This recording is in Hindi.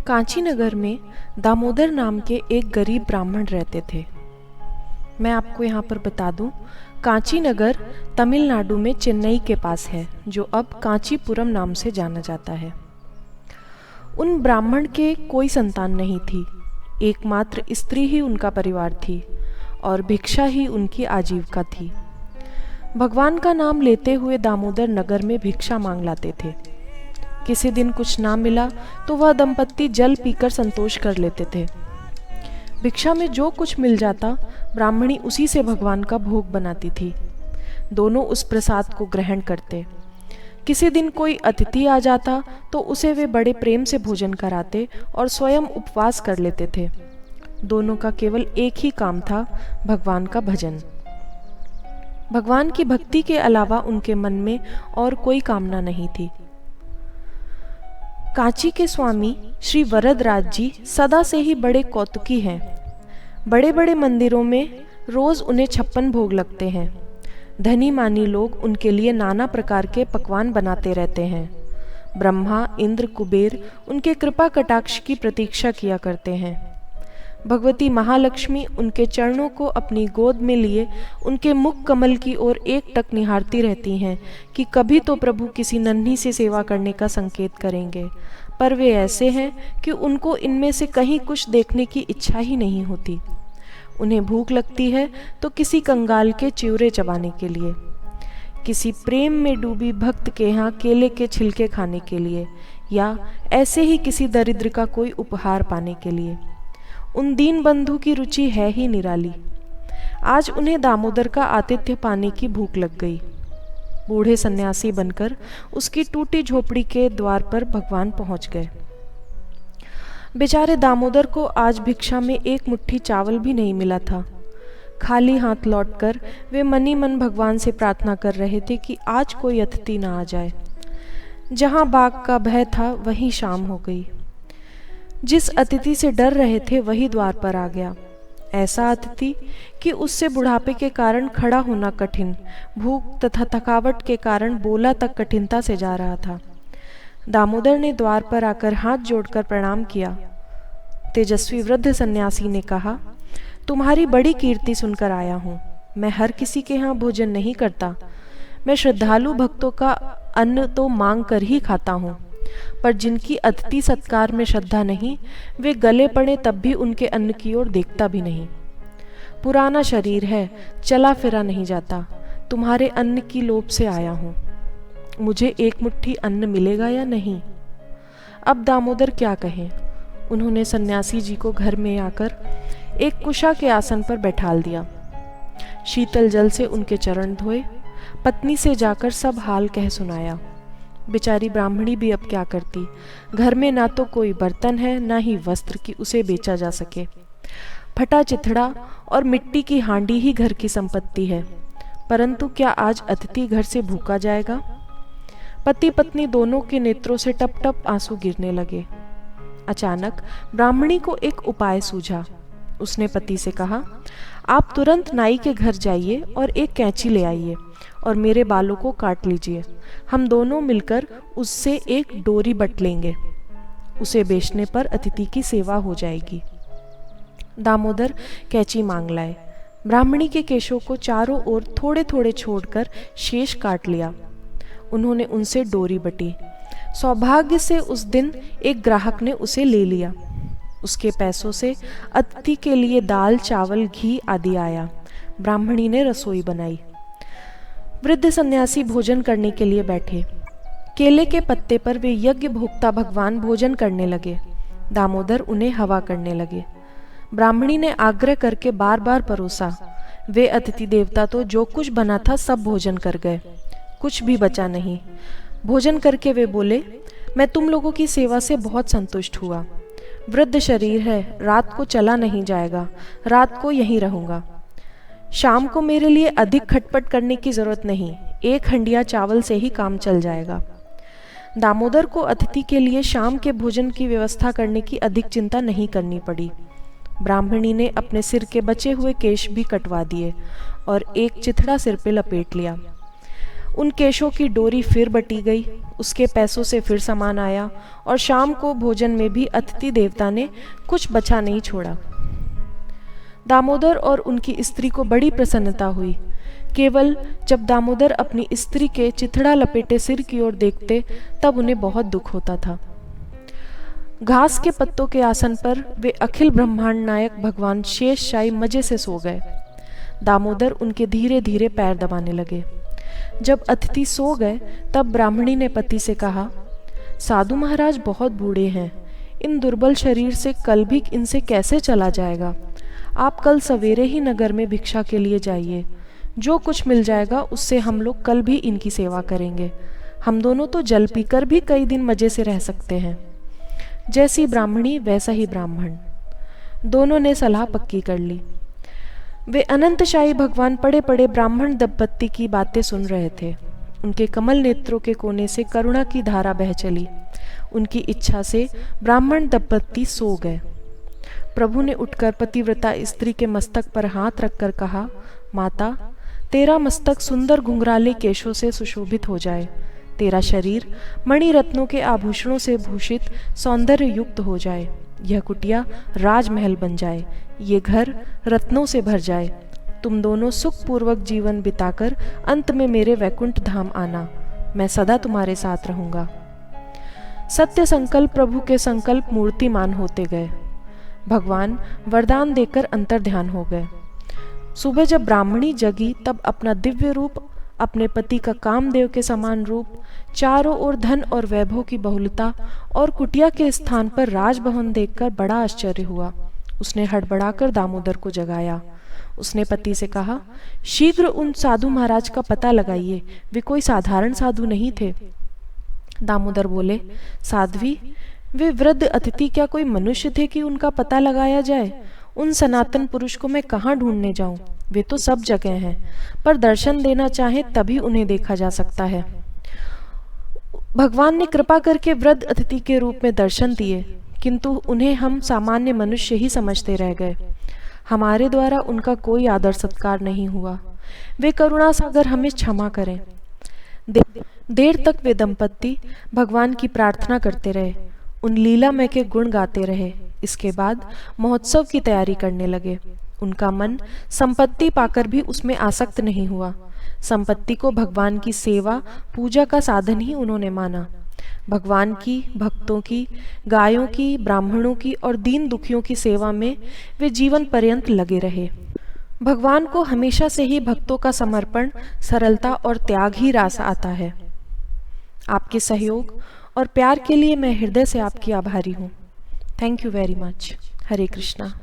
कांची नगर में दामोदर नाम के एक गरीब ब्राह्मण रहते थे। मैं आपको यहाँ पर बता दूं, कांची नगर तमिलनाडु में चेन्नई के पास है, जो अब कांचीपुरम नाम से जाना जाता है। उन ब्राह्मण के कोई संतान नहीं थी, एकमात्र स्त्री ही उनका परिवार थी और भिक्षा ही उनकी आजीविका थी। भगवान का नाम लेते हुए दामोदर नगर में भिक्षा मांग लाते थे। किसी दिन कुछ ना मिला तो वह दंपत्ति जल पीकर संतोष कर लेते थे। भिक्षा में जो कुछ मिल जाता, ब्राह्मणी उसी से भगवान का भोग बनाती थी। दोनों उस प्रसाद को ग्रहण करते। किसी दिन कोई अतिथि आ जाता तो उसे वे बड़े प्रेम से भोजन कराते और स्वयं उपवास कर लेते थे। दोनों का केवल एक ही काम था, भगवान का भजन। भगवान की भक्ति के अलावा उनके मन में और कोई कामना नहीं थी। कांची के स्वामी श्री वरदराज जी सदा से ही बड़े कौतुकी हैं। बड़े बड़े मंदिरों में रोज उन्हें 56 भोग लगते हैं। धनी मानी लोग उनके लिए नाना प्रकार के पकवान बनाते रहते हैं। ब्रह्मा, इंद्र, कुबेर उनके कृपा कटाक्ष की प्रतीक्षा किया करते हैं। भगवती महालक्ष्मी उनके चरणों को अपनी गोद में लिए उनके मुख कमल की ओर एकटक निहारती रहती हैं कि कभी तो प्रभु किसी नन्ही सी सेवा करने का संकेत करेंगे, पर वे ऐसे हैं कि उनको इनमें से कहीं कुछ देखने की इच्छा ही नहीं होती। उन्हें भूख लगती है तो किसी कंगाल के चिवरे चबाने के लिए, किसी प्रेम में डूबी भक्त के यहाँ केले के छिलके खाने के लिए, या ऐसे ही किसी दरिद्र का कोई उपहार पाने के लिए। उन दीन बंधु की रुचि है ही निराली। आज उन्हें दामोदर का आतिथ्य पाने की भूख लग गई। बूढ़े सन्यासी बनकर उसकी टूटी झोपड़ी के द्वार पर भगवान पहुंच गए। बेचारे दामोदर को आज भिक्षा में एक मुट्ठी चावल भी नहीं मिला था। खाली हाथ लौटकर वे मनी मन भगवान से प्रार्थना कर रहे थे कि आज कोई अतिथि ना आ जाए। जहां बाग का भय था वहीं शाम हो गई। जिस अतिथि से डर रहे थे वही द्वार पर आ गया। ऐसा अतिथि कि उससे बुढ़ापे के कारण खड़ा होना कठिन, भूख तथा थकावट के कारण बोला तक कठिनता से जा रहा था। दामोदर ने द्वार पर आकर हाथ जोड़कर प्रणाम किया। तेजस्वी वृद्ध सन्यासी ने कहा, तुम्हारी बड़ी कीर्ति सुनकर आया हूँ। मैं हर किसी के यहाँ भोजन नहीं करता। मैं श्रद्धालु भक्तों का अन्न तो मांग कर ही खाता हूँ, पर जिनकी अतिथि सत्कार में श्रद्धा नहीं, वे गले पड़े तब भी उनके अन्न की ओर देखता भी नहीं। पुराना शरीर है, चला फिरा नहीं जाता। तुम्हारे अन्न की लोभ से आया हूँ। मुझे एक मुट्ठी अन्न मिलेगा या नहीं? अब दामोदर क्या कहें। उन्होंने सन्यासी जी को घर में आकर एक कुशा के आसन पर बैठाल दिया। शीतल जल से उनके चरण धोए, पत्नी से जाकर सब हाल कह सुनाया। बेचारी ब्राह्मणी भी अब क्या करती। घर में ना तो कोई बर्तन है, ना ही वस्त्र की उसे बेचा जा सके। फटा चिथड़ा और मिट्टी की हांडी ही घर की संपत्ति है। परंतु क्या आज अतिथि घर से भूखा जाएगा? पति पत्नी दोनों के नेत्रों से टप टप आंसू गिरने लगे। अचानक ब्राह्मणी को एक उपाय सूझा। उसने पति से कहा, आप तुरंत नाई के घर जाइए और एक कैंची ले आइए और मेरे बालों को काट लीजिए। हम दोनों मिलकर उससे एक डोरी बट लेंगे। उसे बेचने पर अतिथि की सेवा हो जाएगी। दामोदर कैंची मांग लाए। ब्राह्मणी के केशों को चारों ओर थोड़े थोड़े छोड़कर शेष काट लिया। उन्होंने उनसे डोरी बटी। सौभाग्य से उस दिन एक ग्राहक ने उसे ले लिया। उसके पैसों से अतिथि के लिए दाल, चावल, घी आदि आया। ब्राह्मणी ने रसोई बनाई। वृद्ध सन्यासी भोजन करने के लिए बैठे। केले के पत्ते पर वे यज्ञ भोक्ता भगवान भोजन करने लगे। दामोदर उन्हें हवा करने लगे। ब्राह्मणी ने आग्रह करके बार बार परोसा। वे अतिथि देवता तो जो कुछ बना था सब भोजन कर गए, कुछ भी बचा नहीं। भोजन करके वे बोले, मैं तुम लोगों की सेवा से बहुत संतुष्ट हुआ। वृद्ध शरीर है, रात को चला नहीं जाएगा, रात को यहीं रहूंगा। शाम को मेरे लिए अधिक खटपट करने की जरूरत नहीं, एक हंडिया चावल से ही काम चल जाएगा। दामोदर को अतिथि के लिए शाम के भोजन की व्यवस्था करने की अधिक चिंता नहीं करनी पड़ी। ब्राह्मणी ने अपने सिर के बचे हुए केश भी कटवा दिए और एक चिथड़ा सिर पे लपेट लिया। उन केशों की डोरी फिर बटी गई, उसके पैसों से फिर सामान आया और शाम को भोजन में भी अतिथि देवता ने कुछ बचा नहीं छोड़ा। दामोदर और उनकी स्त्री को बड़ी प्रसन्नता हुई। केवल जब दामोदर अपनी स्त्री के चिथड़ा लपेटे सिर की ओर देखते तब उन्हें बहुत दुख होता था। घास के पत्तों के आसन पर वे अखिल ब्रह्मांड नायक भगवान शेषशायी मजे से सो गए। दामोदर उनके धीरे धीरे पैर दबाने लगे। जब अतिथि सो गए तब ब्राह्मणी ने पति से कहा, साधु महाराज बहुत बूढ़े हैं, इन दुर्बल शरीर से कल भी इनसे कैसे चला जाएगा। आप कल सवेरे ही नगर में भिक्षा के लिए जाइए, जो कुछ मिल जाएगा उससे हम लोग कल भी इनकी सेवा करेंगे। हम दोनों तो जल पीकर भी कई दिन मजे से रह सकते हैं। जैसी ब्राह्मणी वैसा ही ब्राह्मण। दोनों ने सलाह पक्की कर ली। वे अनंतशाही भगवान पड़े पड़े ब्राह्मण दंपत्ति की बातें सुन रहे थे। उनके कमल नेत्रों के कोने से करुणा की धारा बह चली। उनकी इच्छा से ब्राह्मण दंपत्ति सो गए। प्रभु ने उठकर पतिव्रता स्त्री के मस्तक पर हाथ रखकर कहा, माता, तेरा मस्तक सुंदर घुंघराले केशों से सुशोभित हो जाए, तेरा शरीर मणि रत्नों के आभूषणों से भूषित सौंदर्य युक्त हो जाए, यह कुटिया राजमहल बन जाए, ये घर रत्नों से भर जाए। तुम दोनों सुखपूर्वक जीवन बिताकर अंत में मेरे वैकुंठ धाम आना, मैं सदा तुम्हारे साथ रहूंगा। सत्य संकल्प प्रभु के संकल्प मूर्तिमान होते गए। भगवान वरदान देकर अंतर्ध्यान हो गए। सुबह जब ब्राह्मणी जगी तब अपना दिव्य रूप, अपने पति का कामदेव के समान रूप, चारों ओर धन और वैभव की बहुलता और कुटिया के स्थान पर राजभवन देखकर बड़ा आश्चर्य हुआ। उसने हड़बड़ाकर दामोदर को जगाया। उसने पति से कहा, शीघ्र उन साधु महाराज का पता लगाइए, वे कोई साधारण साधु नहीं थे। दामोदर बोले, साध्वी, वे वृद्ध अतिथि क्या कोई मनुष्य थे कि उनका पता लगाया जाए। उन सनातन पुरुष को मैं कहाँ ढूंढने जाऊं, वे तो सब जगह हैं, पर दर्शन देना चाहे तभी उन्हें देखा जा सकता है। भगवान ने कृपा करके वृद्ध अतिथि के रूप में दर्शन दिए, किंतु उन्हें हम सामान्य मनुष्य ही समझते रह गए। हमारे द्वारा उनका कोई आदर सत्कार नहीं हुआ। वे करुणा सागर हमें क्षमा करें। देर तक वे दंपत्ति भगवान की प्रार्थना करते रहे, उन लीलामय के गुण गाते रहे। इसके बाद महोत्सव की तैयारी करने लगे। उनका मन संपत्ति पाकर भी उसमें आसक्त नहीं हुआ। संपत्ति को भगवान की सेवा पूजा का साधन ही उन्होंने माना। भगवान की, भक्तों की, गायों की, ब्राह्मणों की और दीन दुखियों की सेवा में वे जीवन पर्यंत लगे रहे। भगवान को हमेशा से ही भक्तों का समर्पण, सरलता और त्याग ही रास आता है। आपके सहयोग और प्यार के लिए मैं हृदय से आपकी आभारी हूँ। Thank you very much. Hare Krishna.